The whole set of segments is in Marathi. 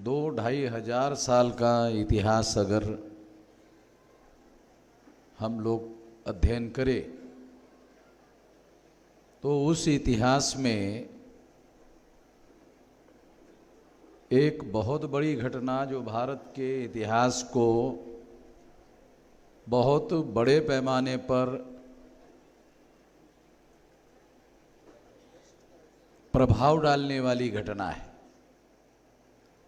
2-2.5 साल का इतिहास अगर हम लोग अध्ययन करें तो उस इतिहास में एक बहुत बड़ी घटना जो भारत के इतिहास को बहुत बड़े पैमाने पर प्रभाव डालने वाली घटना है,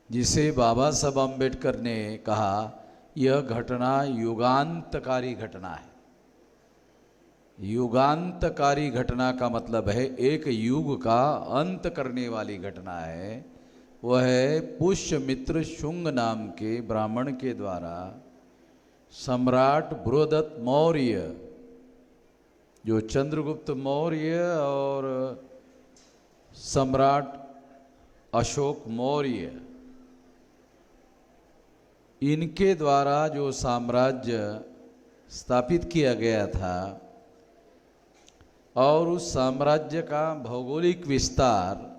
जिसे बाबा साहब अम्बेडकर ने कहा यह घटना युगांतकारी घटना है। युगांतकारी घटना का मतलब है एक युग का अंत करने वाली घटना है। वह है पुष्यमित्र शुंग नाम के ब्राह्मण के द्वारा सम्राट बृहदत्त मौर्य, जो चंद्रगुप्त मौर्य और सम्राट अशोक मौर्य, इनके द्वारा जो साम्राज्य स्थापित किया गया था और उस साम्राज्य का भौगोलिक विस्तार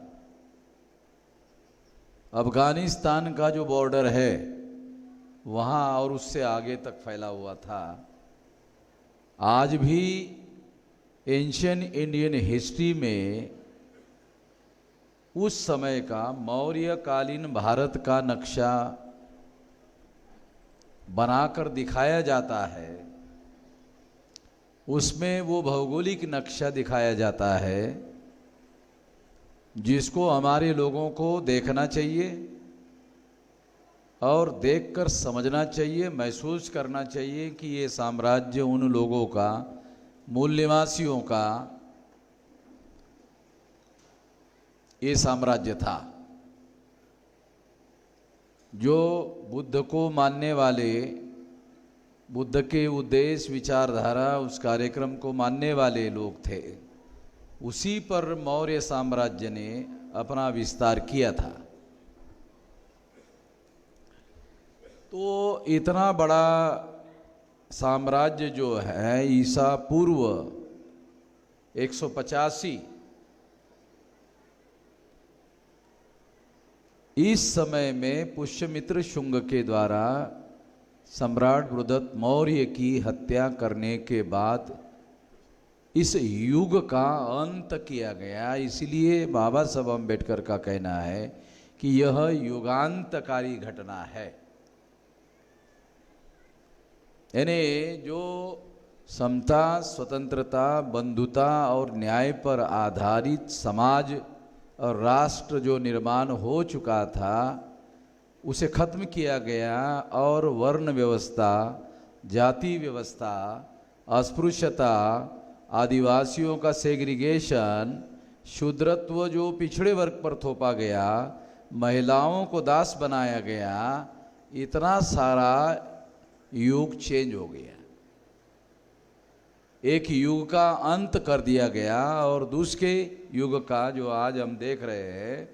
अफगानिस्तान का जो बॉर्डर है वहाँ और उससे आगे तक फैला हुआ था। आज भी एंशियन इंडियन हिस्ट्री में उस समय का मौर्यकालीन भारत का नक्शा बनाकर दिखाया जाता है। उसमें वो भौगोलिक नक्शा दिखाया जाता है जिसको हमारे लोगों को देखना चाहिए और देखकर समझना चाहिए, महसूस करना चाहिए कि ये साम्राज्य उन लोगों का, मूल निवासियों का ये साम्राज्य था जो बुद्ध को मानने वाले, बुद्ध के उद्देश्य, विचारधारा, उस कार्यक्रम को मानने वाले लोग थे। उसी पर मौर्य साम्राज्य ने अपना विस्तार किया था। तो इतना बड़ा साम्राज्य जो है ईसा पूर्व 185 इस समय में पुष्यमित्र शुंग के द्वारा सम्राट बृहदत्त मौर्य की हत्या करने के बाद इस युग का अंत किया गया। इसलिए बाबा साहब अम्बेडकर का कहना है कि यह युगांतकारी घटना है। यानी जो समता, स्वतंत्रता, बंधुता और न्याय पर आधारित समाज और राष्ट्र जो निर्माण हो चुका था उसे खत्म किया गया और वर्ण व्यवस्था, जाति व्यवस्था, अस्पृश्यता, आदिवासियों का सेग्रीगेशन, शूद्रत्व जो पिछड़े वर्ग पर थोपा गया, महिलाओं को दास बनाया गया, इतना सारा युग चेंज हो गया। एक युग का अंत कर दिया गया और दूसरे युग का जो आज हम देख रहे हैं,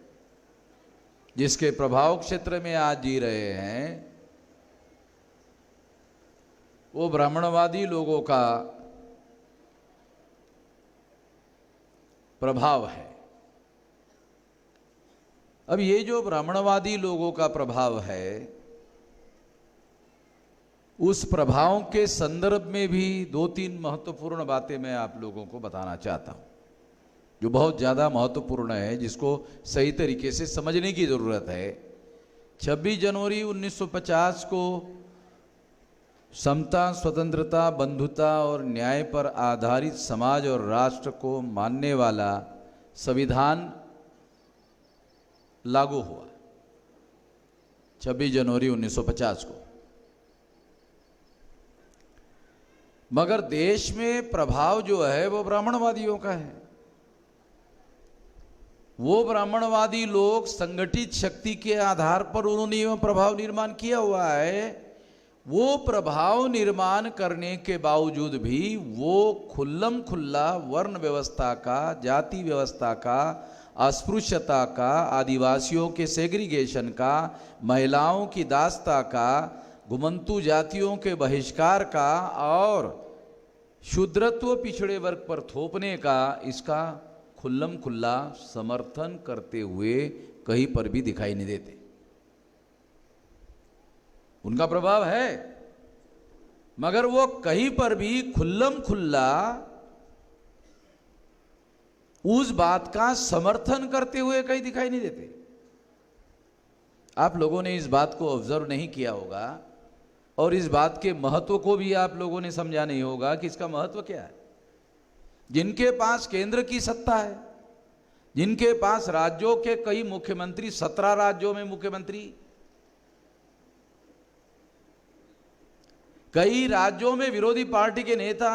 जिसके प्रभाव क्षेत्र में आज जी रहे हैं, वो ब्राह्मणवादी लोगों का प्रभाव है। अब ये जो ब्राह्मणवादी लोगों का प्रभाव है, उस प्रभाव के संदर्भ में भी 2-3 महत्वपूर्ण बातें मैं आप लोगों को बताना चाहता हूं, जो बहुत ज़्यादा महत्वपूर्ण है, जिसको सही तरीके से समझने की ज़रूरत है। 26 जनवरी 1950 को समता, स्वतंत्रता, बंधुता और न्याय पर आधारित समाज और राष्ट्र को मानने वाला संविधान लागू हुआ 26 जनवरी 1950 को। मगर देश में प्रभाव जो है वो ब्राह्मणवादियों का है। वो ब्राह्मणवादी लोग संगठित शक्ति के आधार पर उन्होंने यह प्रभाव निर्माण किया हुआ है। वो प्रभाव निर्माण करने के बावजूद भी वो खुल्लम खुल्ला वर्ण व्यवस्था का, जाति व्यवस्था का, अस्पृश्यता का, आदिवासियों के सेग्रीगेशन का, महिलाओं की दासता का, घुमंतु जातियों के बहिष्कार का और शूद्रत्व पिछड़े वर्ग पर थोपने का, इसका खुल्लम खुल्ला समर्थन करते हुए कहीं पर भी दिखाई नहीं देते। उनका प्रभाव है, मगर वो कहीं पर भी खुल्लम खुल्ला उस बात का समर्थन करते हुए कहीं दिखाई नहीं देते। आप लोगों ने इस बात को ऑब्जर्व नहीं किया होगा और इस बात के महत्व को भी आप लोगों ने समझा नहीं होगा कि इसका महत्व क्या है। जिनके पास केंद्र की सत्ता है, जिनके पास राज्यों के कई मुख्यमंत्री, 17 राज्यों में मुख्यमंत्री, कई राज्यों में विरोधी पार्टी के नेता,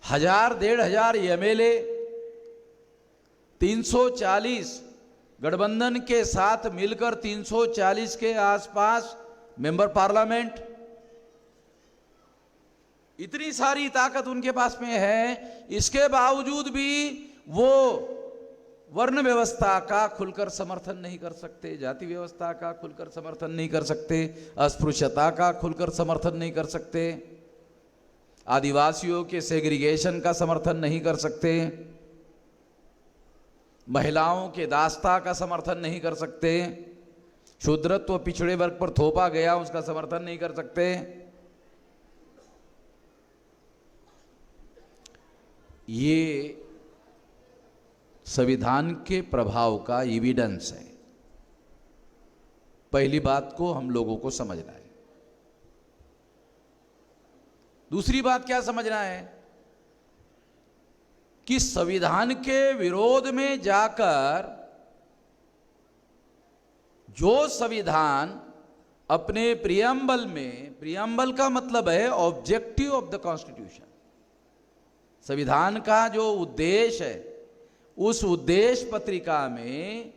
1000-1500 एमएलए, 340 गठबंधन के साथ मिलकर 340 के आसपास मेंबर पार्लियामेंट, इतनी सारी ताकत उनके पास में है। इसके बावजूद भी वो वर्ण व्यवस्था का खुलकर समर्थन नहीं कर सकते, जाति व्यवस्था का खुलकर समर्थन नहीं कर सकते, अस्पृश्यता का खुलकर समर्थन नहीं कर सकते, आदिवासियों के सेग्रीगेशन का समर्थन नहीं कर सकते, महिलाओं के दास्ता का समर्थन नहीं कर सकते, शूद्रत्व पिछड़े वर्ग पर थोपा गया उसका समर्थन नहीं कर सकते। ये संविधान के प्रभाव का एविडेंस है। पहली बात को हम लोगों को समझना है। दूसरी बात क्या समझना है कि संविधान के विरोध में जाकर जो संविधान अपने प्रियम्बल में, प्रियम्बल का मतलब है ऑब्जेक्टिव ऑफ द कॉन्स्टिट्यूशन, संविधान का जो उद्देश्य है, उस उद्देश्य पत्रिका में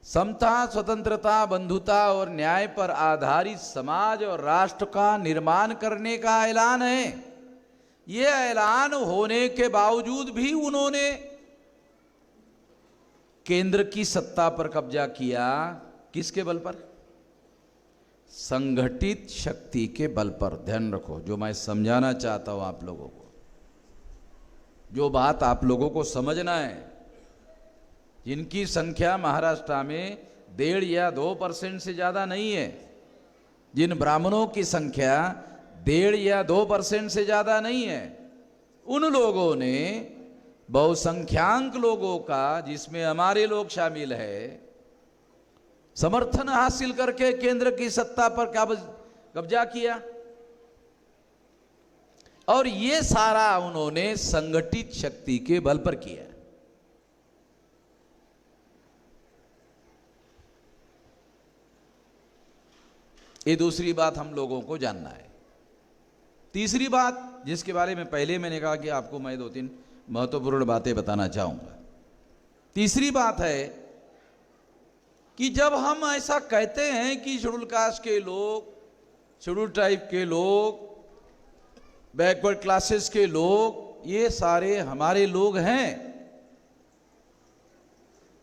समता, स्वतंत्रता, बंधुता और न्याय पर आधारित समाज और राष्ट्र का निर्माण करने का ऐलान है। यह ऐलान होने के बावजूद भी उन्होंने केंद्र की सत्ता पर कब्जा किया। किसके बल पर? संगठित शक्ति के बल पर। ध्यान रखो, जो मैं समझाना चाहता हूं आप लोगों को, जो बात आप लोगों को समझना है, जिनकी संख्या महाराष्ट्र में 1.5 या 2% से ज्यादा नहीं है, जिन ब्राह्मणों की संख्या 1.5 या 2% से ज्यादा नहीं है, उन लोगों ने बहुसंख्यांक लोगों का, जिसमें हमारे लोग शामिल है, समर्थन हासिल करके केंद्र की सत्ता पर कब्जा किया। और ये सारा उन्होंने संगठित शक्ति के बल पर किया। ये दूसरी बात हम लोगों को जानना है। तीसरी बात, जिसके बारे में पहले मैंने कहा कि आपको मैं 2-3 महत्वपूर्ण बातें बताना चाहूंगा। तीसरी बात है कि जब हम ऐसा कहते हैं कि शेड्यूल कास्ट के लोग, शेड्यूल ट्राइब के लोग, बैकवर्ड क्लासेस के लोग, ये सारे हमारे लोग हैं,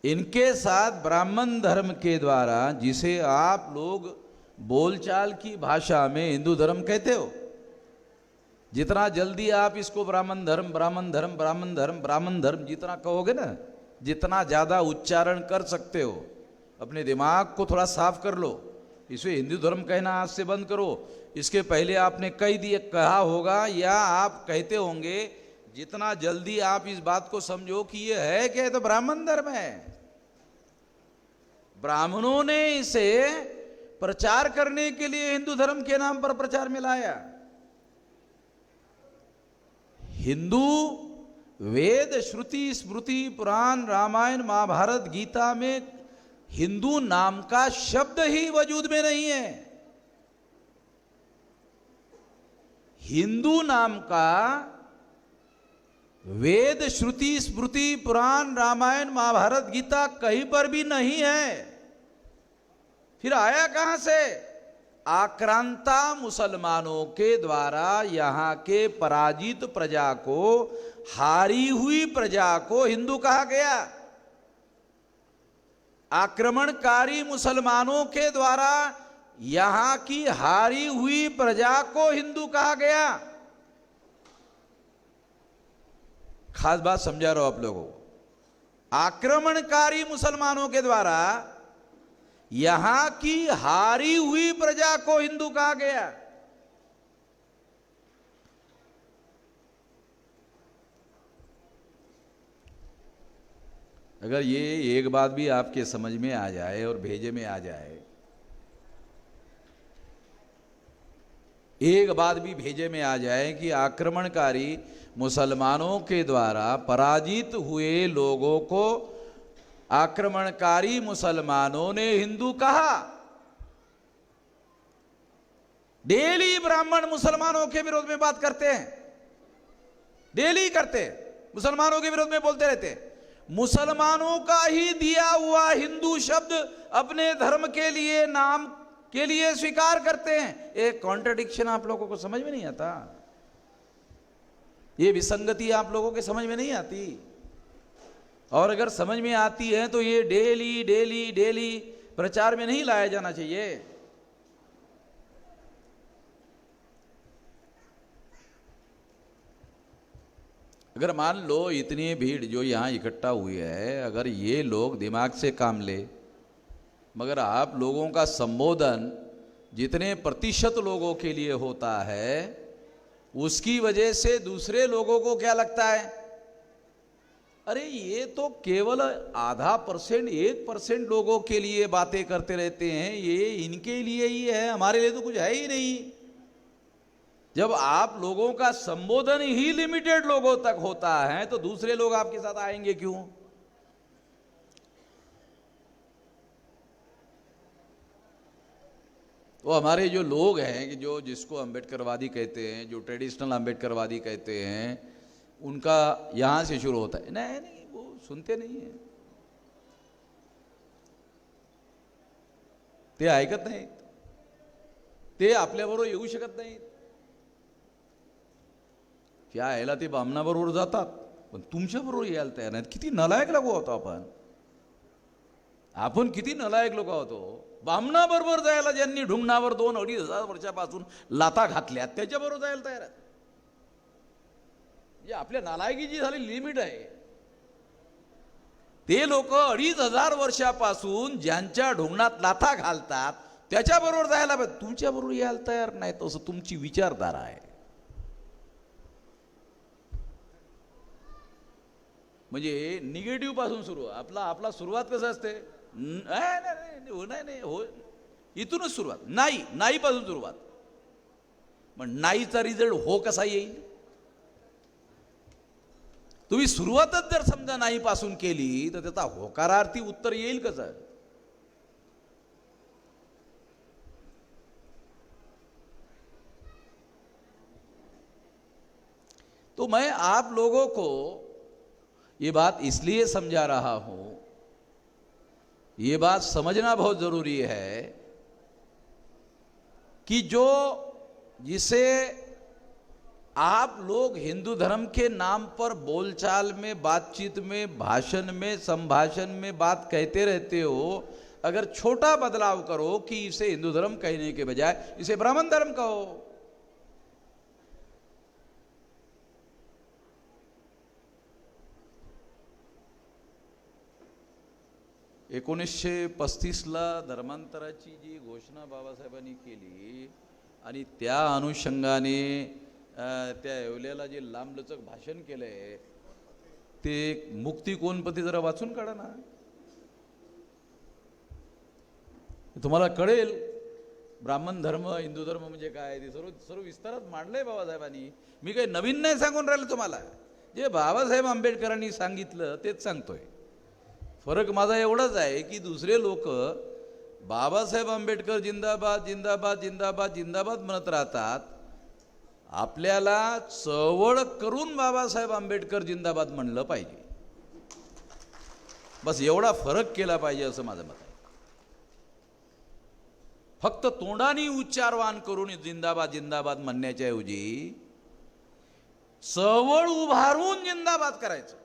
इनके साथ ब्राह्मण धर्म के द्वारा, जिसे आप लोग बोलचाल की भाषा में हिंदू धर्म कहते हो, जितना जल्दी आप इसको ब्राह्मण धर्म, ब्राह्मण धर्म, ब्राह्मण धर्म, ब्राह्मण धर्म जितना कहोगे ना, जितना ज्यादा उच्चारण कर सकते हो, अपने दिमाग को थोड़ा साफ कर लो। इसे हिंदू धर्म कहना आज से बंद करो। इसके पहले आपने कहा होगा या आप कहते होंगे, जितना जल्दी आप इस बात को समझो कि ये है क्या, तो ब्राह्मण धर्म है। ब्राह्मणों ने इसे प्रचार करने के लिए हिंदू धर्म के नाम पर प्रचार में लाया। हिंदू वेद, श्रुति, स्मृति, पुराण, रामायण, महाभारत, गीता में हिंदू नाम का शब्द ही वजूद में नहीं है। हिंदू नाम का वेद, श्रुति, स्मृति, पुराण, रामायण, महाभारत, गीता कहीं पर भी नहीं है। फिर आया कहां से? आक्रांता मुसलमानों के द्वारा यहां के पराजित प्रजा को, हारी हुई प्रजा को हिंदू कहा गया। आक्रमणकारी मुसलमानों के द्वारा यहां की हारी हुई प्रजा को हिंदू कहा गया। खास बात समझा रहा हूं आप लोगों को। आक्रमणकारी मुसलमानों के द्वारा यहां की हारी हुई प्रजा को हिंदू कहा गया। अगर ये एक बात भी आपके समझ में आ जाए और भेजे में आ जाए, एक बात भी भेजे में आ जाए कि आक्रमणकारी मुसलमानों के द्वारा पराजित हुए लोगों को आक्रमणकारी मुसलमानों ने हिंदू कहा। डेली ब्राह्मण मुसलमानों के विरोध में बात करते हैं, डेली करते हैं, मुसलमानों के विरोध में बोलते रहते हैं। मुसलमानों का ही दिया हुआ हिंदू शब्द अपने धर्म के लिए, नाम के लिए स्वीकार करते हैं। एक कॉन्ट्रडिक्शन आप लोगों को समझ में नहीं आता, ये विसंगति आप लोगों के समझ में नहीं आती। और अगर समझ में आती है तो ये डेली डेली डेली प्रचार में नहीं लाया जाना चाहिए। अगर मान लो इतनी भीड़ जो यहां इकट्ठा हुई है, अगर ये लोग दिमाग से काम ले, मगर आप लोगों का संबोधन जितने प्रतिशत लोगों के लिए होता है, उसकी वजह से दूसरे लोगों को क्या लगता है, अरे ये तो केवल आधा परसेंट 1% लोगों के लिए बातें करते रहते हैं, ये इनके लिए ही है, हमारे लिए तो कुछ है ही नहीं। जब आप लोगों का संबोधन ही लिमिटेड लोगों तक होता है तो दूसरे लोग आपके साथ आएंगे क्यों? तो हमारे जो लोग हैं कि जो जिसको अंबेडकरवादी कहते हैं, जो ट्रेडिशनल अंबेडकरवादी कहते हैं, उनका यहां से शुरू होता है। नहीं नहीं, वो सुनते नहीं है, ते ऐकत नाहीत, ते आपल्याबरोबर येऊ शकत नाहीत। क्या यायला ते बामणाबरोबर जातात, पण तुमच्याबरोबर यायला तयार नाहीत। किती नालायक लोक होतो आपण किती नालायक लोक होतो। बामणाबरोबर जायला ज्यांनी ढुंगणावर 2-2.5 वर्षापासून लाता घातल्या, त्याच्याबरोबर जायला तयार आहेत। म्हणजे आपल्या नालायकीची झाली लिमिट आहे। ते लोक 2,500 वर्षापासून ज्यांच्या ढुंगणात लाथा घालतात त्याच्याबरोबर जायला पाहिजे, तुमच्याबरोबर यायला तयार नाहीत, असं तुमची विचारधारा आहे। म्हणजे निगेटिव्ह पासून सुरू, आपला सुरुवात कसं असते, नाही हो, इथूनच सुरुवात, नाही पासून सुरुवात। मग नाहीचा रिझल्ट हो कसा येईल? तुम्ही सुरुवातच जर समजा नाही पासून केली तर त्याचा होकारार्थी उत्तर येईल कसं? तो मैं आप लोगों को ये बात इसलिए समझा रहा हूं, ये बात समझना बहुत जरूरी है कि जिसे आप लोग हिंदू धर्म के नाम पर बोलचाल में, बातचीत में, भाषण में, संभाषण में बात कहते रहते हो, अगर छोटा बदलाव करो कि इसे हिंदू धर्म कहने के बजाय इसे ब्राह्मण धर्म कहो। 1935ला धर्मांतराची जी घोषणा बाबासाहेबांनी केली आणि त्या अनुषंगाने त्या येवल्याला जे लांबलचक भाषण केलंय ते मुक्ती कोणपती जरा वाचून काढा ना, तुम्हाला कळेल ब्राह्मण धर्म हिंदू धर्म म्हणजे काय ते सर्व विस्तारात मांडलंय बाबासाहेबांनी। मी काही नवीन नाही सांगून राहिलो तुम्हाला, जे बाबासाहेब आंबेडकरांनी सांगितलं तेच सांगतोय। फरक माझा एवढाच आहे की दुसरे लोक बाबासाहेब आंबेडकर जिंदाबाद जिंदाबाद जिंदाबाद जिंदाबाद म्हणत राहतात, आपल्याला चळवळ करून बाबासाहेब आंबेडकर जिंदाबाद म्हणलं पाहिजे, बस एवढा फरक केला पाहिजे असं माझं मत आहे। फक्त तोंडाने उच्चारवान करून जिंदाबाद जिंदाबाद म्हणण्याच्या ऐवजी चळवळ उभारून जिंदाबाद करायचं।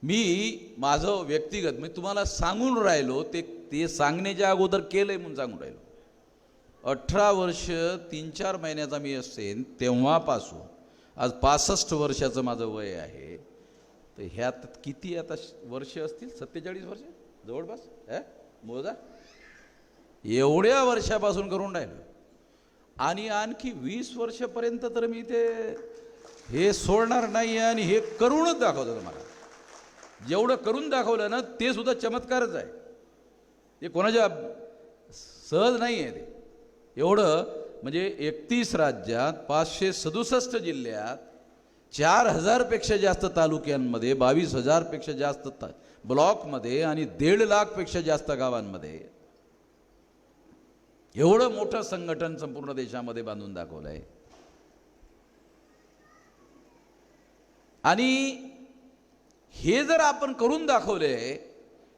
मी माझं व्यक्तिगत मी तुम्हाला सांगून राहिलो, ते सांगण्याच्या अगोदर केलंय म्हणून सांगून राहिलो। 18 वर्ष 3-4 महिन्याचा मी असेन तेव्हापासून आज 65 वर्षाचं माझं वय आहे. तर ह्यात किती आता वर्ष असतील? 47 वर्ष जवळपास. मोजा, एवढ्या वर्षापासून करून राहिलो. आणि आणखी 20 वर्षापर्यंत तर मी ते हे सोडणार नाही. आणि हे करूनच दाखवतो तुम्हाला. जेवढं करून दाखवलं ना ते सुद्धा चमत्कारच आहे. ते कोणाच्या सहज नाही आहे. ते एवढं म्हणजे 31 राज्यात 567 जिल्ह्यात 4000 पेक्षा जास्त तालुक्यांमध्ये 22,000 पेक्षा जास्त ब्लॉकमध्ये आणि 1.5 लाख पेक्षा जास्त गावांमध्ये एवढं मोठं संघटन संपूर्ण देशामध्ये बांधून दाखवलं आहे. आणि हे जर आपण करून दाखवले,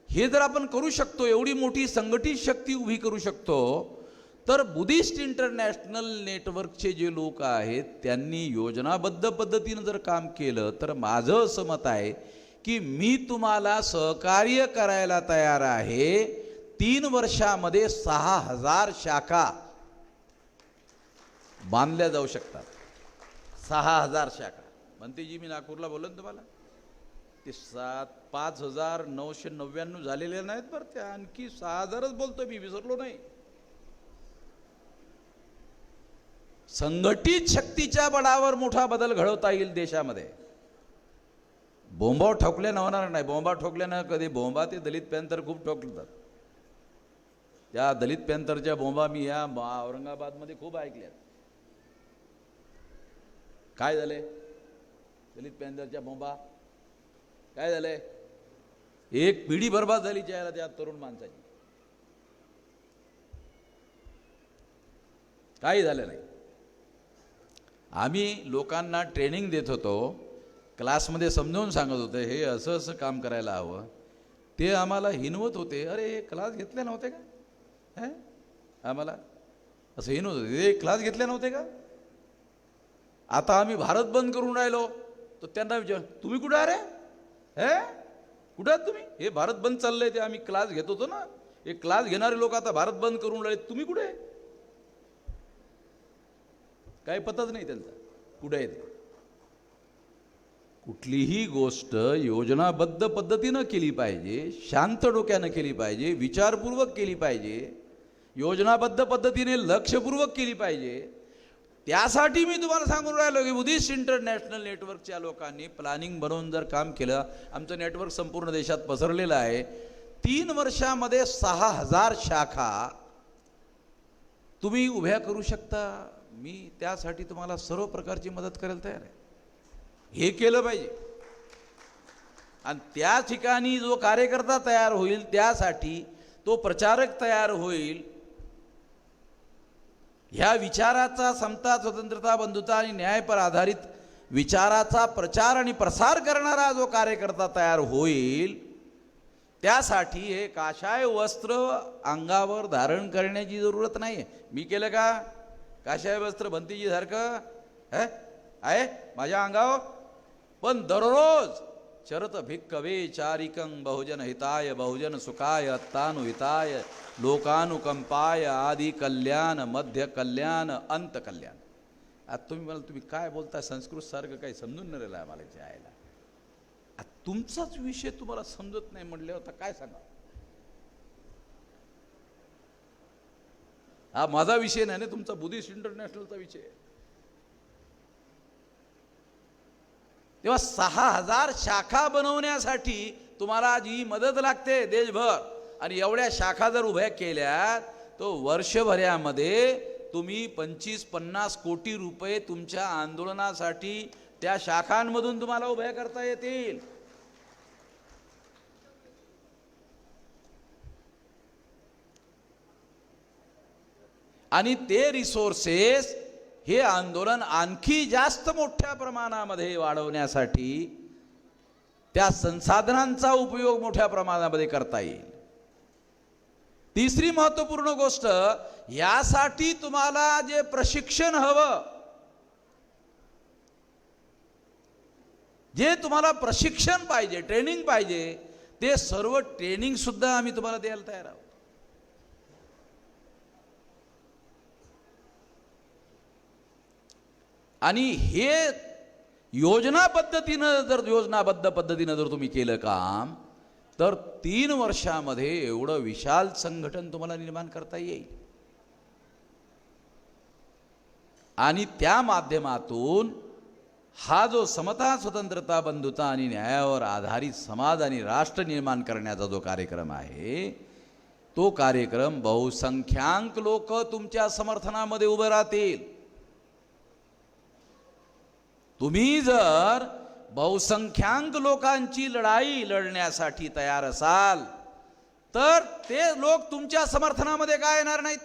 हे जर आपण करू शकतो, एवढी मोठी संघटित शक्ती उभी करू शकतो, तर बुद्धिस्ट इंटरनॅशनल नेटवर्कचे जे लोक आहेत त्यांनी योजनाबद्ध पद्धतीनं जर काम केलं तर माझं असं मत आहे की मी तुम्हाला सहकार्य करायला तयार आहे. 3 वर्षामध्ये 6,000 शाखा बांधल्या जाऊ शकतात. 6,000 शाखा. म्हणतेजी मी नागपूरला बोललो ना तुम्हाला, ते 5,999 झालेले नाहीत बरं, त्या आणखी 6,000च बोलतो मी, विसरलो नाही. संघटित शक्तीच्या बळावर मोठा बदल घडवता येईल देशामध्ये. बोंबा ठोकल्यानं होणार नाही. बोंबा ठोकल्यानं कधी बोंबा ते दलित पॅन्थर खूप ठोकतात. त्या दलित पॅन्थरच्या बोंबा मी या औरंगाबादमध्ये खूप ऐकल्यात. काय झाले दलित पॅन्थरच्या बोंबा? काय झालंय? एक पिढी बर्बाद झाली ज्याला त्या तरुण माणसाची. काही झालं नाही. आम्ही लोकांना ट्रेनिंग देत होतो, क्लासमध्ये समजावून सांगत होते हे असं असं काम करायला हवं. ते आम्हाला हिनवत होते, अरे हे क्लास घेतले नव्हते का? आम्हाला असं हिनवत होते, हे क्लास घेतले नव्हते का? आता आम्ही भारत बंद करून राहिलो तर त्यांना विचार, तुम्ही कुठे आहे रे? कुठे आहात तुम्ही? हे भारत बंद चाललंय, ते आम्ही क्लास घेत होतो ना. हे क्लास घेणारे लोक आता भारत बंद करून राहिले, तुम्ही कुठे? काही पताच नाही त्यांचा कुठे आहे ते. कुठलीही गोष्ट योजनाबद्ध पद्धतीनं केली पाहिजे, शांत डोक्यानं केली पाहिजे, विचारपूर्वक केली पाहिजे, योजनाबद्ध पद्धतीने लक्षपूर्वक केली पाहिजे. त्यासाठी मी तुम्हाला सांगून राहिलो की बुद्धिस्ट इंटरनॅशनल नेटवर्कच्या लोकांनी प्लॅनिंग बनवून जर काम केलं, आमचं नेटवर्क संपूर्ण देशात पसरलेलं आहे. 3 वर्षामध्ये 6,000 शाखा तुम्ही उभ्या करू शकता. मी त्यासाठी तुम्हाला सर्व प्रकारची मदत करायला तयार आहे. हे केलं पाहिजे. आणि त्या ठिकाणी जो कार्यकर्ता तयार होईल, त्यासाठी तो प्रचारक तयार होईल. ह्या विचाराचा समता, स्वतंत्रता, बंधुता आणि न्यायापर आधारित विचाराचा प्रचार आणि प्रसार करणारा जो कार्यकर्ता तयार होईल, त्यासाठी हे काशाय वस्त्र अंगावर धारण करण्याची जरूरत नाही. मी केलं का काशाय वस्त्र भंतीजी सारखं आहे माझ्या अंगावर? पण दररोज चरत भिक्कवे चारिकं बहुजन हिताय बहुजन सुखाय अत्तानु हिताय लोकानुकंपाय आदि कल्याण मध्य कल्याण अंत कल्याण. आता तुम्ही मला तुम्ही काय बोलताय संस्कृत सारखं काही समजून न राहिलं आम्हाला जायला. तुमचाच विषय तुम्हाला समजत नाही म्हटले होता काय सांगा. हा माझा विषय नाही ना, तुमचा बुद्धिस्ट इंटरनॅशनलचा विषय आहे. तेव्हा 6,000 शाखा बनवण्यासाठी तुम्हाला जी मदत लागते देशभर, आणि एवढ्या शाखा जर उभ्या केल्या तो वर्षभरामध्ये तुम्ही 25-50 कोटी रुपये तुमच्या आंदोलनासाठी त्या शाखांमधून तुम्हाला उभ्या करता येतील. आणि ते रिसोर्सेस हे आंदोलन आणखी जास्त मोठ्या प्रमाणामध्ये वाढवण्यासाठी त्या संसाधनांचा उपयोग मोठ्या प्रमाणामध्ये करता येईल. तिसरी महत्त्वपूर्ण गोष्ट, यासाठी तुम्हाला जे प्रशिक्षण हवं, जे तुम्हाला प्रशिक्षण पाहिजे, ट्रेनिंग पाहिजे, ते सर्व ट्रेनिंग सुद्धा आम्ही तुम्हाला द्यायला तयार आहोत. आणि हे योजना योजनाबद्ध पद्धतीनं जर तुम्ही केलं काम, तर 3 वर्षामध्ये एवढं विशाल संघटन तुम्हाला निर्माण करता येईल. आणि त्या माध्यमातून हा जो समता, स्वतंत्रता, बंधुता आणि न्यायावर आधारित समाज आणि राष्ट्र निर्माण करण्याचा जो कार्यक्रम आहे, तो कार्यक्रम बहुसंख्याक लोक तुमच्या समर्थनामध्ये उभे राहतील. तुम्ही जर बहुसंख्याक लोकांची लढाई लढण्यासाठी तयार असाल, तर ते लोक तुमच्या समर्थनामध्ये काय येणार नाहीत.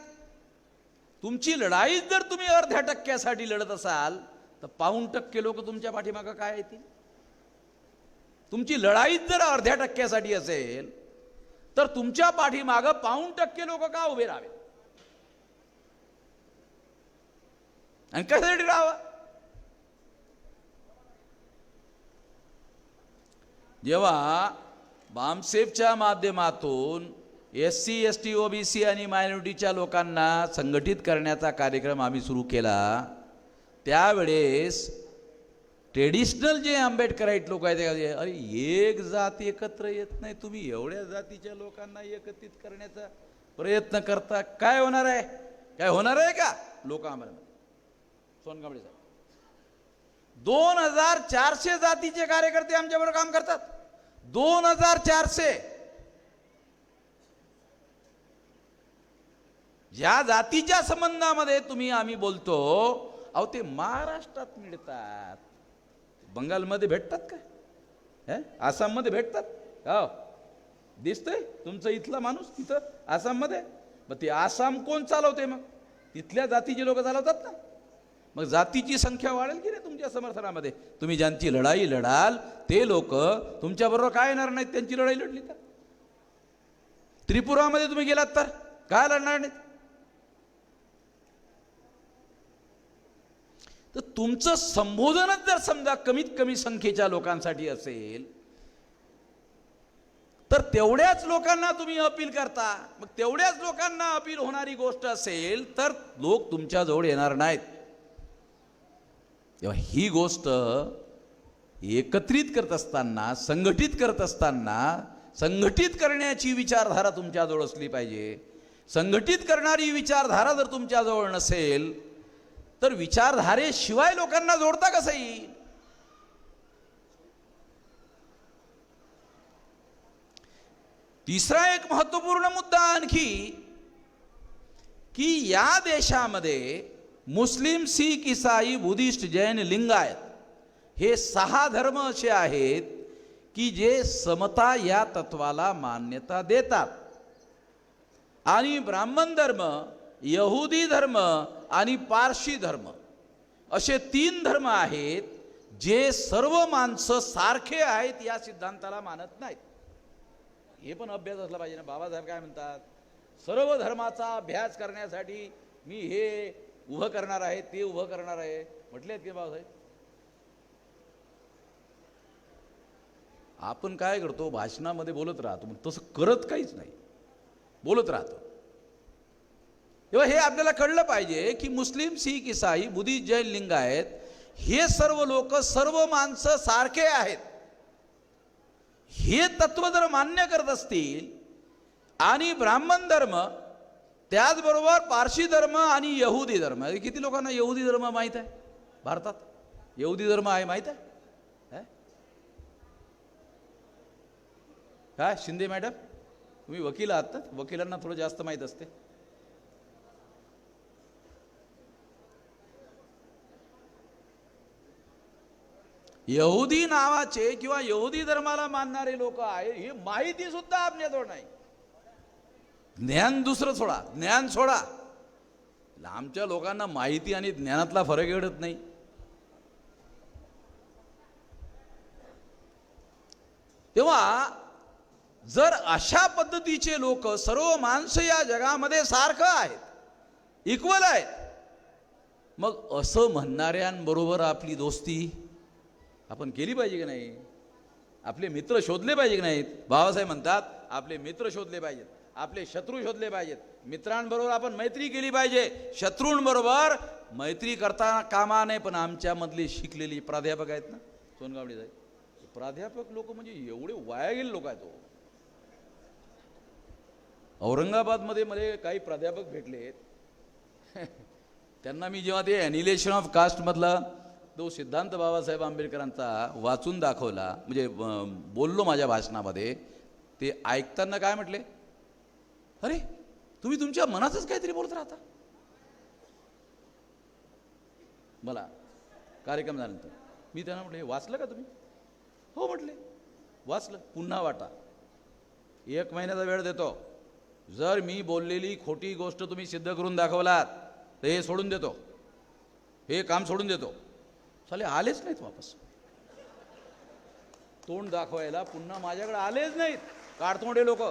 तुमची लढाई जर तुम्ही अर्ध्या टक्क्यासाठी लढत असाल, तर 5% लोक तुमच्या पाठीमागं काय येतील. तुमची लढाई जर अर्ध्या टक्क्यासाठी असेल, तर तुमच्या पाठीमागं 5% लोक का उभे राहावे आणि कशासाठी राहावं. जेव्हा बामसेफच्या माध्यमातून SC, ST, OBC आणि मायनॉरिटीच्या लोकांना संघटित करण्याचा कार्यक्रम आम्ही सुरू केला, त्यावेळेस ट्रेडिशनल जे आंबेडकराईट लोक आहेत, अरे एक जात एकत्र येत नाही, तुम्ही एवढ्या जातीच्या लोकांना एकत्रित करण्याचा प्रयत्न करता, काय होणार आहे. काय होणार आहे का. लोक आम्हाला सोनकांबळे साहेब 2400 जातीचे कार्यकर्ते आमच्याबरोबर काम करतात. 2400. ज्या जातीच्या संबंधामध्ये आम्ही बोलतो, अहो ते महाराष्ट्रात मिळतात, बंगालमध्ये भेटतात का, आसाममध्ये भेटतात. हो दिसतंय तुमचं इथला माणूस तिथं आसाममध्ये. मग ते आसाम कोण चालवते. मग तिथल्या जातीचे लोक चालवतात ना. मग जातीची संख्या वाढेल की नाही तुमच्या समर्थनामध्ये. तुम्ही ज्यांची लढाई लढाल ते लोक तुमच्याबरोबर काय येणार नाहीत. त्यांची लढाई लढली तर त्रिपुरामध्ये तुम्ही गेलात तर काय लढणार नाहीत. तर तुमचं संबोधनच जर समजा कमीत कमी संख्येच्या लोकांसाठी असेल, तर तेवढ्याच लोकांना तुम्ही अपील करता. मग तेवढ्याच लोकांना अपील होणारी गोष्ट असेल, तर लोक तुमच्याजवळ येणार नाहीत. तेव्हा ही गोष्ट एकत्रित करत असताना, संघटित करत असताना, संघटित करण्याची विचारधारा तुमच्याजवळ असली पाहिजे. संघटित करणारी विचारधारा जर तुमच्याजवळ नसेल, तर विचारधारेशिवाय लोकांना जोडता कसं येईल. तिसरा एक महत्त्वपूर्ण मुद्दा आणखी, की या देशामध्ये मुस्लिम, सिख, ईसाई, बुद्धिस्ट, जैन, लिंगायत हे 6 धर्म असे आहेत की जे समता या तत्वाला मान्यता देतात. आणि ब्राह्मण धर्म, यहुदी धर्म आणि पारशी धर्म असे 3 धर्म आहेत जे सर्व माणसं सारखे आहेत या सिद्धांताला मानत नाहीत. हे पण अभ्यास असला पाहिजे ना. बाबासाहेब काय म्हणतात, सर्व धर्माचा अभ्यास करण्यासाठी मी हे उभं करणार आहे, ते उभं करणार आहे म्हटले आहेत की बाबासाहेब. आपण काय करतो, भाषणामध्ये बोलत राहतो, तसं करत काहीच नाही, बोलत राहतो. तेव्हा हे आपल्याला कळलं पाहिजे की मुस्लिम, सिख, ईसाई, बुद्धिस्ट, जैन, लिंगायत हे सर्व लोक, सर्व माणसं सारखे आहेत हे तत्व जर मान्य करत असतील, आणि ब्राह्मण धर्म, त्याचबरोबर पारशी धर्म आणि यहुदी धर्म, किती लोकांना यहुदी धर्म माहीत आहे भारतात. यहुदी धर्म आहे माहीत आहे काय. शिंदे मॅडम तुम्ही वकील आहात ना, वकिलांना थोडं जास्त माहीत असते. यहुदी नावाचे किंवा यहुदी धर्माला मानणारे लोक आहे हे माहिती सुद्धा आपल्याजवळ नाही. ज्ञान दुसरं सोडा, ज्ञान सोडा. आमच्या लोकांना माहिती आणि ज्ञानातला फरक कळत नाही. तेव्हा जर अशा पद्धतीचे लोक, सर्व माणसं या जगामध्ये सारखं आहेत, इक्वल आहेत, मग असं म्हणणाऱ्यांबरोबर आपली दोस्ती आपण केली पाहिजे की नाही. आपले मित्र शोधले पाहिजे की नाहीत. बाबासाहेब म्हणतात आपले मित्र शोधले पाहिजेत. आपले शत्रू शोधले पाहिजेत. मित्रांबरोबर आपण मैत्री केली पाहिजे, शत्रूंबरोबर मैत्री करता कामा नये. पण आमच्यामधली शिकलेली प्राध्यापक आहेत ना सोनगावडे साहेब, प्राध्यापक लोक म्हणजे एवढे वाया गेले लोक आहेत. औरंगाबादमध्ये मला काही प्राध्यापक भेटले त्यांना मी जेव्हा ते ॲनिलेशन ऑफ कास्टमधला तो सिद्धांत बाबासाहेब आंबेडकरांचा वाचून दाखवला, म्हणजे बोललो माझ्या भाषणामध्ये, ते ऐकताना काय म्हटले, अरे तुम्ही तुमच्या मनातच काहीतरी बोलत राहता. मला कार्यक्रम झाल्यानंतर मी त्यांना म्हटलं, हे वाचलं का तुम्ही? हो म्हटले, वाचलं. पुन्हा वाटा, 1 महिन्याचा वेळ देतो. जर मी बोललेली खोटी गोष्ट तुम्ही सिद्ध करून दाखवलात तर हे सोडून देतो, हे काम सोडून देतो. साले आलेच नाहीत वापस, तोंड दाखवायला पुन्हा माझ्याकडे आलेच नाहीत काडतोंडे लोक.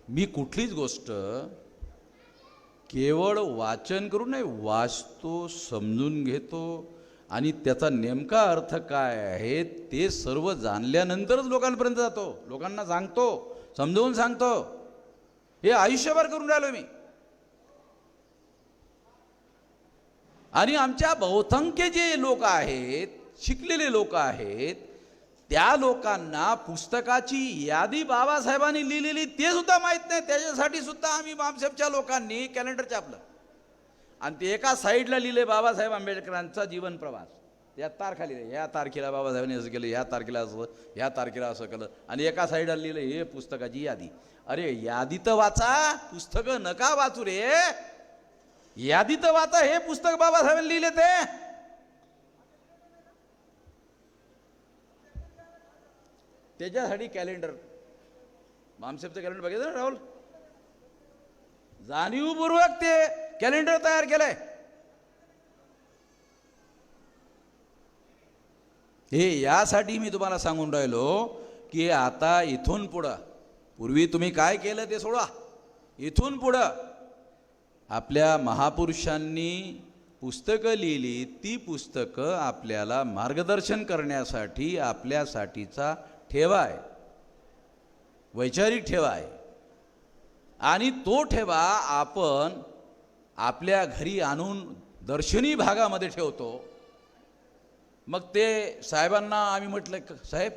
मी कुठलीच गोष्ट केवळ वाचन करून नाही, वाचतो, समजून घेतो आणि त्याचा नेमका अर्थ काय आहे ते सर्व जाणल्यानंतरच लोकांपर्यंत जातो, लोकांना सांगतो, समजावून सांगतो. हे आयुष्यभर करून राहिलो मी. आणि आमच्या बहुसंख्य जे लोक आहेत, शिकलेले लोक आहेत, त्या लोकांना पुस्तकाची यादी बाबासाहेबांनी लिहिलेली ते सुद्धा माहीत नाही. त्याच्यासाठी सुद्धा आम्ही बामसेपच्या लोकांनी कॅलेंडर छापलं आणि ते एका साईडला लिहिले बाबासाहेब आंबेडकरांचा जीवन प्रवास. या तारखा लिहिले, या तारखेला बाबासाहेबांनी असं केलं, या तारखेला असं, या तारखेला असं केलं, आणि एका साईडला लिहिलं हे पुस्तकाची यादी. अरे यादी तर वाचा, पुस्तकं नका वाचू रे. यादी तर वाचा, हे पुस्तक बाबासाहेबांनी लिहिले ते. त्याच्यासाठी कॅलेंडर, बामसेपचं कॅलेंडर बघितलं ना राहुल, जाणीवपूर्वक ते कॅलेंडर तयार केलंय. हे यासाठी मी तुम्हाला सांगून राहिलो की आता इथून पुढं, पूर्वी तुम्ही काय केलं ते सोडा, इथून पुढं आपल्या महापुरुषांनी पुस्तकं लिहिली, ती पुस्तकं आपल्याला मार्गदर्शन करण्यासाठी आपल्यासाठीचा ठेवा आहे, वैचारिक ठेवा आहे. आणि तो ठेवा आपण आपल्या घरी आणून दर्शनी भागामध्ये ठेवतो. मग ते साहेबांना आम्ही म्हटलं, साहेब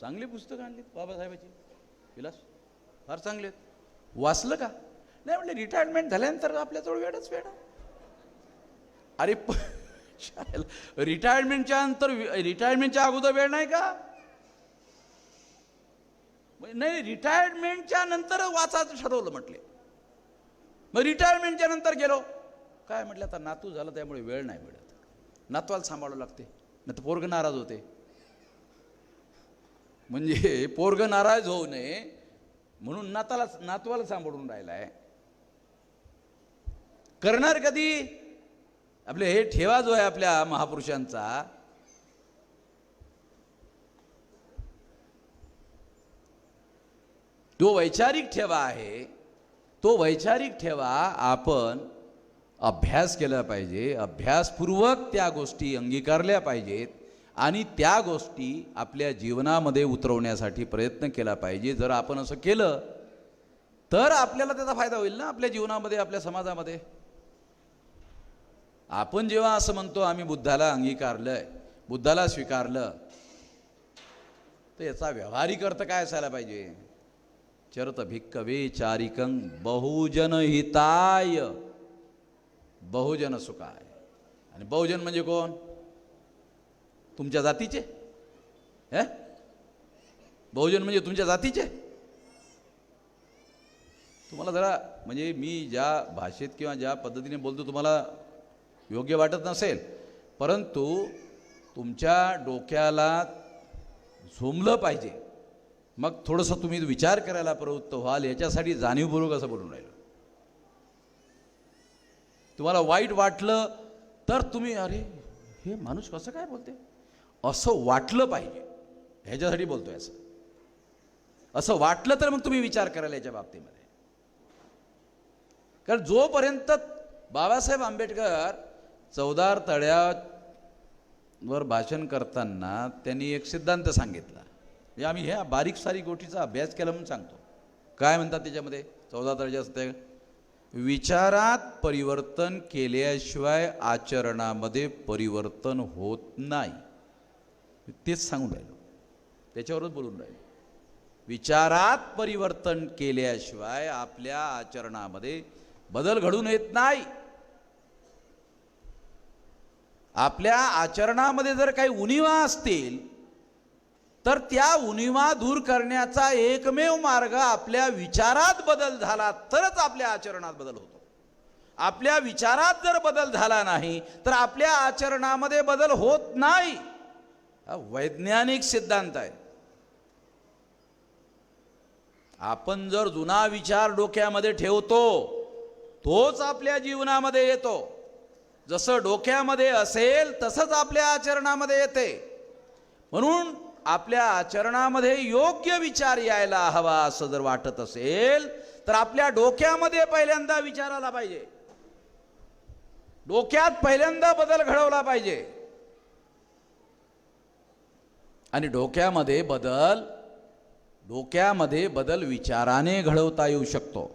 चांगली पुस्तकं आणली बाबासाहेबाची, विलास फार चांगले आहेत, वाचलं का? नाही म्हटलं, रिटायरमेंट झाल्यानंतर आपल्याजवळ वेळच वेळ. अरे रिटायरमेंटच्या नंतर, रिटायरमेंटच्या अगोदर वेळ नाही का? नाही, रिटायरमेंटच्या नंतर वाचायचं ठरवलं म्हटले. मग रिटायरमेंटच्या नंतर गेलो, काय म्हटलं, आता नातू झालं त्यामुळे वेळ नाही मिळत, नातवाला सांभाळावं लागते, नाही तर पोरग नाराज होते. म्हणजे पोरग नाराज होऊ नये म्हणून नातवाला सांभाळून राहिलाय. करणार कधी? आपले हे ठेवा जो आहे आपल्या महापुरुषांचा, तो वैचारिक ठेवा आहे. तो वैचारिक ठेवा आपण अभ्यास केला पाहिजे, अभ्यासपूर्वक त्या गोष्टी अंगीकारल्या पाहिजेत आणि त्या गोष्टी आपल्या जीवनामध्ये उतरवण्यासाठी प्रयत्न केला पाहिजे. जर आपण असं केलं तर आपल्याला त्याचा फायदा होईल ना आपल्या जीवनामध्ये, आपल्या समाजामध्ये. आपण जेव्हा असं म्हणतो आम्ही बुद्धाला अंगीकारलंय, बुद्धाला स्वीकारलं, तर याचा व्यावहारिक अर्थ काय असायला पाहिजे? चरत भिक्कवे चारिकं बहुजन हिताय बहुजन सुखाय. आणि बहुजन म्हणजे कोण? तुमच्या जातीचे. बहुजन म्हणजे तुमच्या जातीचे. तुम्हाला जरा म्हणजे मी ज्या भाषेत किंवा ज्या पद्धतीने बोलतो तुम्हाला योग्य वाटत नसेल, परंतु तुमच्या डोक्याला झोंबलं पाहिजे. मग थोडंसं तुम्ही विचार करायला प्रवृत्त व्हाल. याच्यासाठी जाणीवपूर्वक असं बोलून राहिलं. तुम्हाला वाईट वाटलं तर तुम्ही, अरे हे माणूस कसं काय बोलते, असं वाटलं पाहिजे, ह्याच्यासाठी बोलतोय. असं वाटलं तर मग तुम्ही विचार करायला याच्या बाबतीमध्ये. कारण जोपर्यंत बाबासाहेब आंबेडकर चवदार तळ्यात वर भाषण करताना त्यांनी एक सिद्धांत सांगितला. म्हणजे आम्ही ह्या बारीक सारीक गोष्टीचा अभ्यास केला म्हणून सांगतो. काय म्हणतात त्याच्यामध्ये 14 दर्जा असते, विचारात परिवर्तन केल्याशिवाय आचरणामध्ये परिवर्तन होत नाही. तेच सांगून राहिलो, त्याच्यावरच बोलून राहिलो. विचारात परिवर्तन केल्याशिवाय आपल्या आचरणामध्ये बदल घडून येत नाही. आपल्या आचरणामध्ये जर काही उणिवा असतील तर त्या उणिवा दूर करण्याचा एकमेव मार्ग आपल्या विचारात बदल झाला तरच आपल्या आचरणात बदल होतो. आपल्या विचारात जर बदल झाला नाही तर आपल्या आचरणामध्ये बदल होत नाही. हा वैज्ञानिक सिद्धांत आहे. आपण जर जुना विचार डोक्यामध्ये ठेवतो तोच आपल्या जीवनामध्ये येतो. जसं डोक्यामध्ये असेल तसंच आपल्या आचरणामध्ये येते. म्हणून आपल्या आचरणामध्ये योग्य विचार यायला हवा असं जर वाटत असेल तर आपल्या डोक्यामध्ये पहिल्यांदा विचार आला पाहिजे. डोक्यात पहिल्यांदा बदल घडवला पाहिजे. आणि डोक्यामध्ये बदल विचाराने घडवता येऊ शकतो.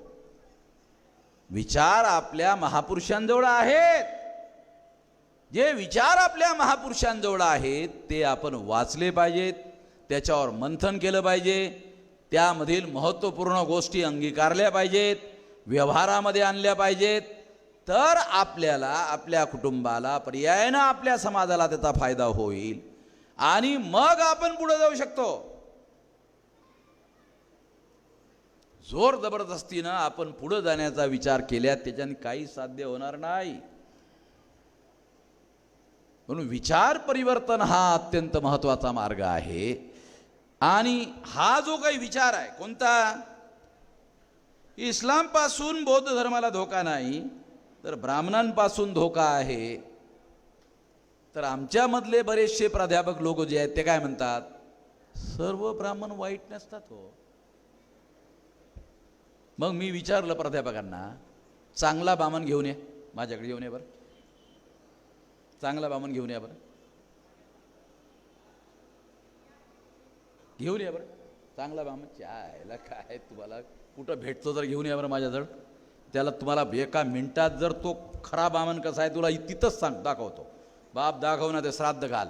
विचार आपल्या महापुरुषांजवळ आहेत. जे विचार आपल्या महापुरुषांजवळ आहेत ते आपण वाचले पाहिजेत, त्याच्यावर मंथन केलं पाहिजे, त्यामधील महत्त्वपूर्ण गोष्टी अंगीकारल्या पाहिजेत, व्यवहारामध्ये आणल्या पाहिजेत. तर आपल्याला, आपल्या कुटुंबाला, पर्यायानं आपल्या समाजाला त्याचा फायदा होईल आणि मग आपण पुढे जाऊ शकतो. जोर जबरदस्तीनं आपण पुढे जाण्याचा विचार केल्यास त्याच्याने काही साध्य होणार नाही. म्हणून विचार परिवर्तन हा अत्यंत महत्त्वाचा मार्ग आहे. आणि हा जो काही विचार आहे कोणता, इस्लामपासून बौद्ध धर्माला धोका नाही तर ब्राह्मणांपासून धोका आहे. तर आमच्यामधले बरेचसे प्राध्यापक लोक जे आहेत ते काय म्हणतात, सर्व ब्राह्मण वाईट नसतात हो. मग मी विचारलं प्राध्यापकांना, चांगला ब्राह्मण घेऊन ये, माझ्याकडे येऊन ये बरं, चांगला ब्राह्मण घेऊन या बरं, घेऊन या बरं चांगला ब्राह्मण. चायला काय तुम्हाला कुठं भेटतो तर घेऊन या बरं माझ्याजवळ. त्याला तुम्हाला एका मिनिटात जर तो खरा ब्राह्मण कसा आहे तुला तिथंच दाखवतो. बाप दाखव ना, ते श्राद्ध घाल.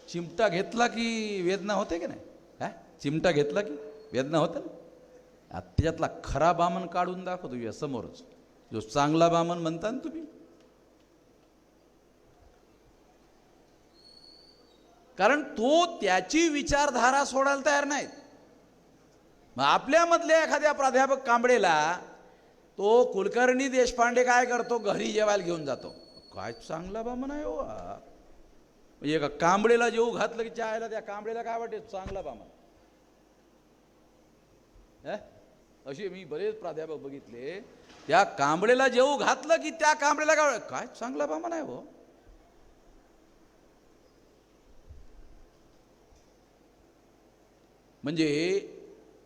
चिमटा घेतला की वेदना होते की नाही, काय चिमटा घेतला की वेदना होते ना. त्याच्यातला खरा ब्राह्मण काढून दाखवतो तुझ्या समोरच, जो चांगला ब्राह्मण म्हणता ना तुम्ही. कारण तो त्याची विचारधारा सोडायला तयार नाहीत. मग आपल्यामधल्या एखाद्या प्राध्यापक कांबळेला तो कुलकर्णी देशपांडे काय करतो, घरी जेवायला घेऊन जातो. काय चांगला ब्राह्मण आहे हो. म्हणजे एका कांबळेला जेऊ घातलं की चायला त्या कांबळेला काय वाटते, चांगला ब्राह्मण. असे मी बरेच प्राध्यापक बघितले, त्या कांबळेला जेऊ घातलं की त्या कांबळेला काय चांगला ब्राह्मण आहे हो. म्हणजे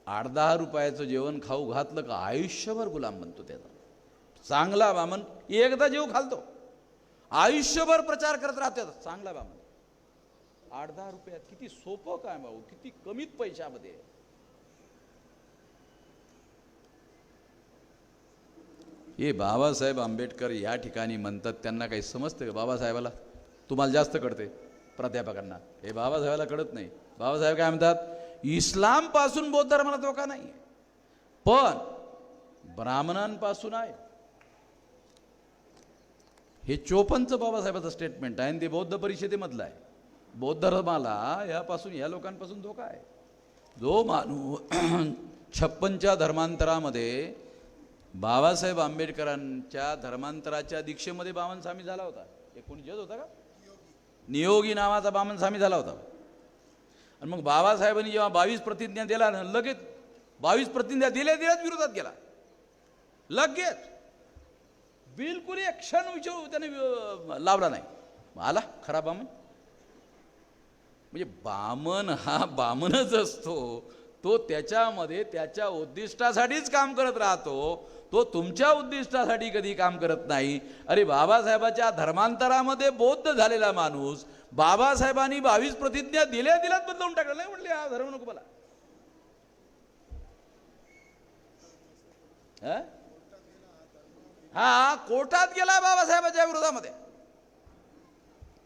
8-10 रुपयाचं जेवण खाऊ घातलं का आयुष्यभर गुलाम बनतो त्याचा. चांगला ब्राह्मण एकदा जेव घालतो, आयुष्यभर प्रचार करत राहतो चांगला ब्राह्मण. 8-10 रुपयात किती सोपं काय भाऊ, किती कमीत पैशामध्ये. हे बाबासाहेब आंबेडकर या ठिकाणी म्हणतात, त्यांना काही समजतं का बाबासाहेबाला? तुम्हाला जास्त कळते प्राध्यापकांना, हे बाबासाहेबाला कळत नाही. बाबासाहेब काय म्हणतात, इस्लाम पासून बौद्ध धर्माला धोका नाही, पण ब्राह्मणांपासून आहे. हे 54चं बाबासाहेबांचं स्टेटमेंट आहे आणि ते बौद्ध परिषदेमधलं आहे. बौद्ध धर्माला यापासून, या लोकांपासून धोका आहे. जो माणूस 56च्या धर्मांतरामध्ये बाबासाहेब आंबेडकरांच्या धर्मांतराच्या दीक्षेमध्ये बामन सामील झाला होता. कोणी जज होता का, नियोगी नावाचा बामन सामील झाला होता. आणि मग बाबासाहेबांनी जेव्हा 22 प्रतिज्ञा दिला, लगेच 22 प्रतिज्ञा दिल्याच विरोधात गेला. लगेच बिलकुल एक क्षण विचार त्याने लावला नाही. आला खरा बामन. म्हणजे बामन हा बामनच असतो, तो त्याच्यामध्ये त्याच्या उद्दिष्टासाठीच काम करत राहतो. तो तुमच्या उद्दिष्टासाठी कधी काम करत नाही. अरे बाबासाहेबाच्या धर्मांतरामध्ये बौद्ध झालेला माणूस, बाबासाहेबांनी 22 प्रतिज्ञा दिल्यात बदलवून टाकलं नाही, म्हणले हा धर्म नको मला. हा कोर्टात गेला बाबासाहेबांच्या विरोधामध्ये.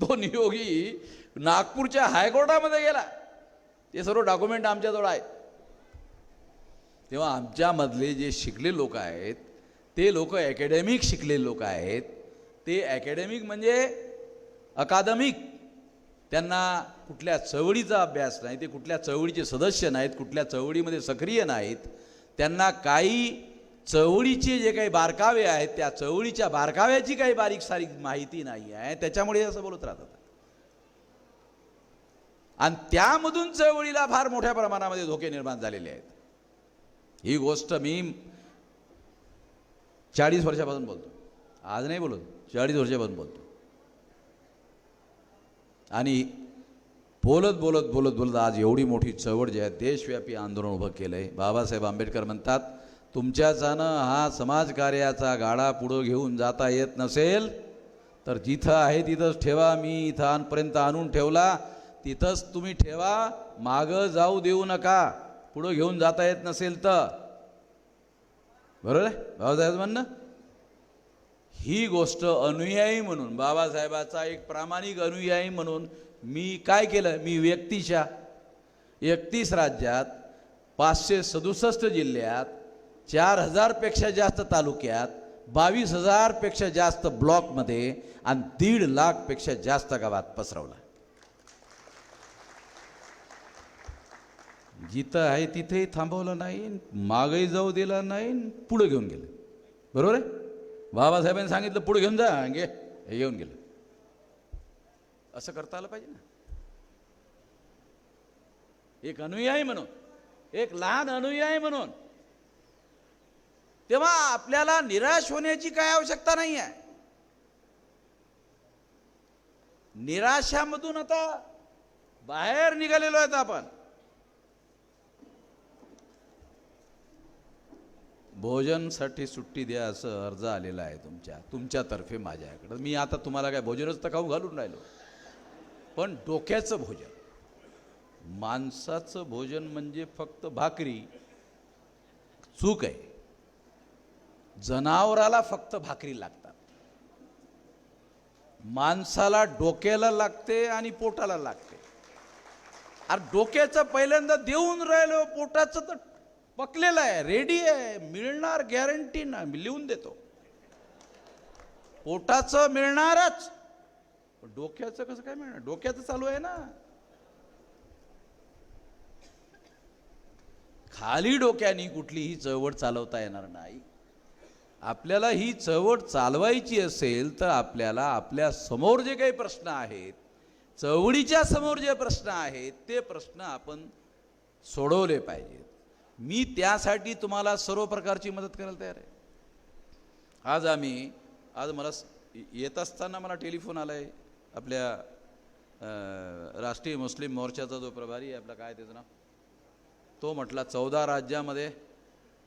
तो नियोगी नागपूरच्या हायकोर्टामध्ये गेला. ते सर्व डॉक्युमेंट आमच्याजवळ आहेत. तेव्हा आमच्यामधले जे शिकलेले लोक आहेत ते लोक अकॅडमिक शिकलेले लोक आहेत. ते अकॅडमिक म्हणजे अकादमिक, त्यांना कुठल्या चळवळीचा अभ्यास नाही, ते कुठल्या चळवळीचे सदस्य नाहीत, कुठल्या चळवळीमध्ये सक्रिय नाहीत. त्यांना काही चळवळीचे जे काही बारकावे आहेत त्या चळवळीच्या बारकाव्याची काही बारीक सारीक माहिती नाही आहे. त्याच्यामुळे असं बोलत राहतात. आणि त्यामधून चळवळीला फार मोठ्या प्रमाणामध्ये धोके निर्माण झालेले आहेत. ही गोष्ट मी 40 वर्षापासून बोलतो, आज नाही बोलत, 40 वर्षापासून बोलतो. आणि बोलत बोलत बोलत बोलत आज एवढी मोठी चळवळ जी आहे, देशव्यापी आंदोलन उभं केलं आहे. बाबासाहेब आंबेडकर म्हणतात, तुमच्याचानं हा समाजकार्याचा गाडा पुढं घेऊन जाता येत नसेल तर जिथं आहे तिथंच ठेवा. मी इथं आणपर्यंत आणून ठेवला, तिथंच तुम्ही ठेवा, मागं जाऊ देऊ नका. पुढं घेऊन जाता येत नसेल तर. बरोबर आहे बाबासाहेब म्हणणं. ही गोष्ट अनुयायी म्हणून, बाबासाहेबाचा एक प्रामाणिक अनुयायी म्हणून मी काय केलं, मी व्यक्तीच्या 31 राज्यात 567 जिल्ह्यात 4000पेक्षा जास्त तालुक्यात 22,000पेक्षा जास्त ब्लॉकमध्ये आणि 1.5 लाखपेक्षा जास्त गावात पसरवला. जिथं आहे तिथेही थांबवलं नाही, मागही जाऊ दिला नाही, पुढे घेऊन गेलं. बरोबर आहे. बाबासाहेबांनी सांगितलं पुढे घेऊन जा, घे, हे घेऊन गेलं. असं करता आलं पाहिजे ना. एक अनुयायी म्हणून, एक लहान अनुयायी म्हणून. तेव्हा आपल्याला निराश होण्याची काय आवश्यकता नाही आहे. निराशामधून आता बाहेर निघालेलो आहेत आपण. भोजनसाठी सुट्टी द्या असं अर्ज आलेला आहे तुमच्यातर्फे माझ्याकडं. मी आता तुम्हाला काय भोजनच तर खाऊ घालून राहिलो, पण डोक्याचं भोजन. माणसाचं भोजन म्हणजे फक्त भाकरी, चूक आहे. जनावराला फक्त भाकरी लागतात, माणसाला डोक्याला लागते आणि पोटाला लागते. अरे डोक्याचं पहिल्यांदा देऊन राहिलो, पोटाचं तर पकलेलं आहे, रेडी आहे, मिळणार गॅरंटी ना, मी लिहून देतो. पोटाचं मिळणारच, डोक्याचं कसं काय मिळणार. डोक्याचं चालू आहे ना. खाली डोक्याने कुठलीही चळवळ चालवता येणार नाही. आपल्याला ही चळवळ चालवायची असेल तर आपल्याला आपल्या समोर जे काही प्रश्न आहेत, चळवळीच्या समोर जे प्रश्न आहेत, ते प्रश्न आपण सोडवले पाहिजेत. मी त्यासाठी तुम्हाला सर्व प्रकारची मदत करायला तयार आहे. आज मला येत असताना मला टेलिफोन आला आहे. आपल्या राष्ट्रीय मुस्लिम मोर्चाचा जो प्रभारी आहे, आपला काय त्याचं नाव, तो म्हटला 14 राज्यामध्ये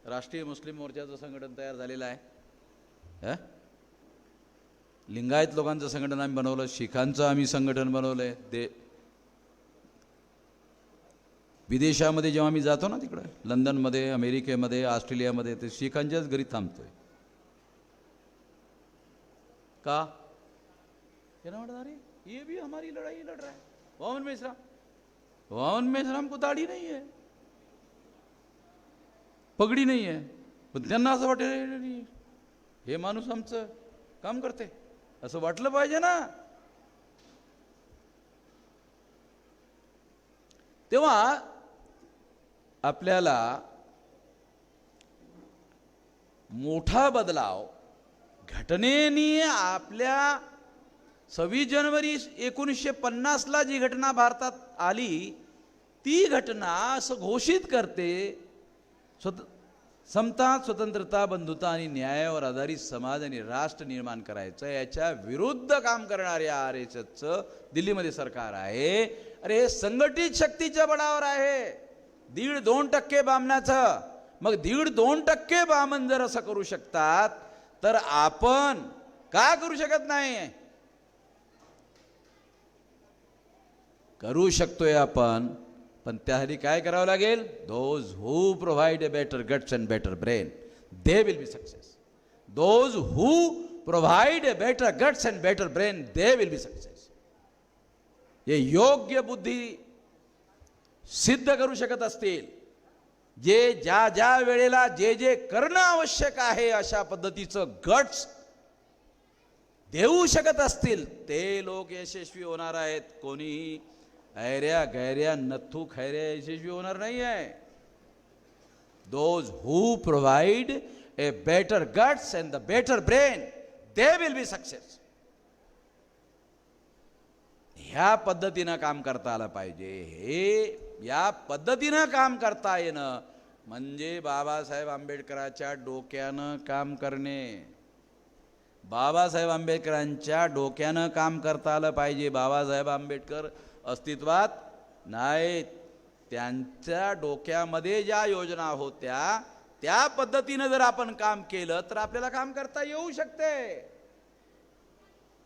राष्ट्रीय मुस्लिम मोर्चाचं संघटन तयार झालेलं आहे. लिंगायत लोकांचं संघटन आम्ही बनवलं, शिखांचं आम्ही संघटन बनवलं आहे. विदेशामध्ये जेव्हा आम्ही जातो ना, तिकडे लंडनमध्ये, अमेरिकेमध्ये, ऑस्ट्रेलियामध्ये, ते शिखांच्याच घरी थांबतोय. का ये ये भी हमारी लड़ाई लड़ रहा है. वामन मेश्राम को दाढ़ी नहीं है, पगडी नाही आहे, पण त्यांना असं वाटेल हे माणूस आमचं काम करते, असं वाटलं पाहिजे ना. तेव्हा आपल्याला मोठा बदलाव घटनेने आपल्या 26 जानेवारी 1950ला जी घटना भारतात आली, ती घटना असं घोषित करते, समता, स्वतंत्रता, बंधुता आणि न्यायावर आधारित समाज आणि राष्ट्र निर्माण करायचं. याच्या विरुद्ध काम करणाऱ्या RSSचं दिल्लीमध्ये सरकार आहे. अरे हे संघटित शक्तीच्या बळावर आहे. 1.5-2% बामणाचं. मग 1.5-2% बामन जर असं करू शकतात तर आपण का करू शकत नाही? करू शकतोय आपण, पण त्यासाठी काय करावं लागेल? Those who provide a better guts and better brain they will be success. Those who provide a better guts and better brain they will be success. हे योग्य बुद्धी सिद्ध करू शकत असतील, जे ज्या ज्या वेळेला जे जे करणं आवश्यक आहे अशा पद्धतीचं गट्स देऊ शकत असतील, ते लोक यशस्वी होणार आहेत. कोणीही ऐऱ्या गैऱ्या नथू खैऱ्या यशस्वी होणार नाही आहे. Those who provide a better guts and the better brain they will be success. ह्या पद्धतीनं काम करता आलं पाहिजे. हे या पद्धतीनं काम करता येणं म्हणजे बाबासाहेब आंबेडकरांच्या डोक्यानं काम करणे. बाबासाहेब आंबेडकरांच्या डोक्यानं काम करता आलं पाहिजे. बाबासाहेब आंबेडकर अस्तित्वात नाहीत, त्यांच्या डोक्यामध्ये ज्या योजना होत्या त्या पद्धतीनं जर आपण काम केलं तर आपल्याला काम करता येऊ शकते.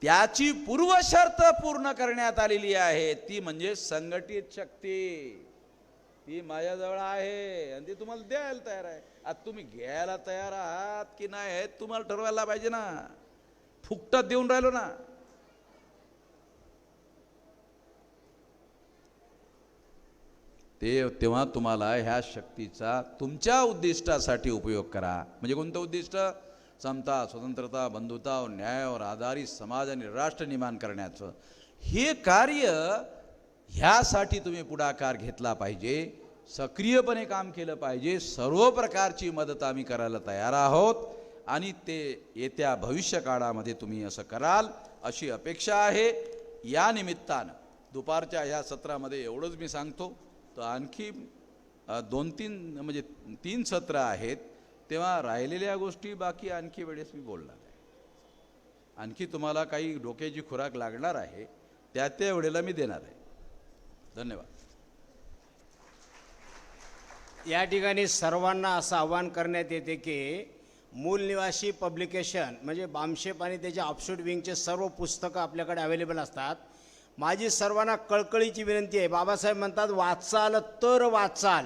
त्याची पूर्वशर्त पूर्ण करण्यात आलेली आहे, ती म्हणजे संघटित शक्ती. ती माझ्याजवळ आहे आणि ती तुम्हाला द्यायला तयार आहे. आता तुम्ही घ्यायला तयार आहात की नाही हे तुम्हाला ठरवायला पाहिजे ना. फुकटात देऊन राहिलो ना. तेव्हा तुम्हाला ह्या शक्तीचा तुमच्या उद्दिष्टासाठी उपयोग करा. म्हणजे कोणतं उद्दिष्ट? समता, स्वतंत्रता, बंधुता और न्यायावर आधारित समाज आणि राष्ट्र निर्माण करण्याचं हे कार्य, ह्यासाठी तुम्ही पुढाकार घेतला पाहिजे, सक्रियपणे काम केलं पाहिजे. सर्व प्रकारची मदत आम्ही करायला तयार आहोत आणि ते येत्या भविष्य काळामध्ये तुम्ही असं कराल अशी अपेक्षा आहे. या निमित्तानं दुपारच्या ह्या सत्रामध्ये एवढंच मी सांगतो. तर आणखी 2-3 म्हणजे 3 सत्र आहेत, तेव्हा राहिलेल्या गोष्टी बाकी आणखी वेळेस मी बोलणार आहे. आणखी तुम्हाला काही डोक्याची खुराक लागणार आहे, त्या वेळेला मी देणार आहे. धन्यवाद. या ठिकाणी सर्वांना असं आवाहन करण्यात येते की मूल निवासी पब्लिकेशन म्हणजे बामशेप आणि त्याच्या ऑफशूट विंगचे सर्व पुस्तकं आपल्याकडे अवेलेबल असतात. माझी सर्वांना कळकळीची विनंती आहे. बाबासाहेब म्हणतात वाचाल तर वाचाल,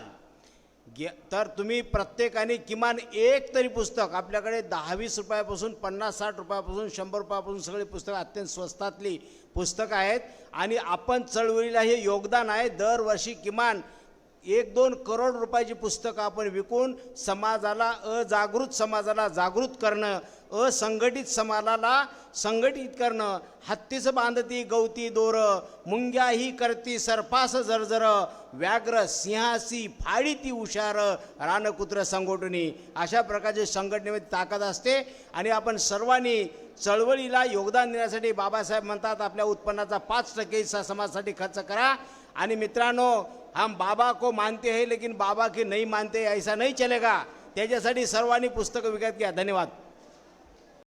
तर तुम्ही प्रत्येकाने किमान एक तरी पुस्तक, आपल्याकडे 10-20 रुपयापासून 50-60 रुपयापासून 100 रुपयापासून सगळी पुस्तकं अत्यंत स्वस्तातली पुस्तकं आहेत. आणि आपण चळवळीला हे योगदान आहे. दरवर्षी किमान 1-2 करोड रुपयाची पुस्तकं आपण विकून समाजाला, अजागृत समाजाला जागृत करणं, असंघटित समाजाला संघटित करणं. हत्तीस बांधती गवती दोर, मुंग्याही करती सर्पास जर्जर, व्याघ्र सिंहासी फाडी ती हुशार, रानकुत्र संघटनी. अशा प्रकारचे संघटनेमध्ये ताकद असते. आणि आपण सर्वांनी चळवळीला योगदान देण्यासाठी बाबासाहेब म्हणतात आपल्या उत्पन्नाचा 5% हिस्सा समाजासाठी खर्च करा. आणि मित्रांनो, हम बाबा को मानते हैं लेकिन बाबा की नहीं मानते, ऐसा नहीं चलेगा. त्याच्यासाठी सर्वांनी पुस्तकं विकत घ्या. धन्यवाद.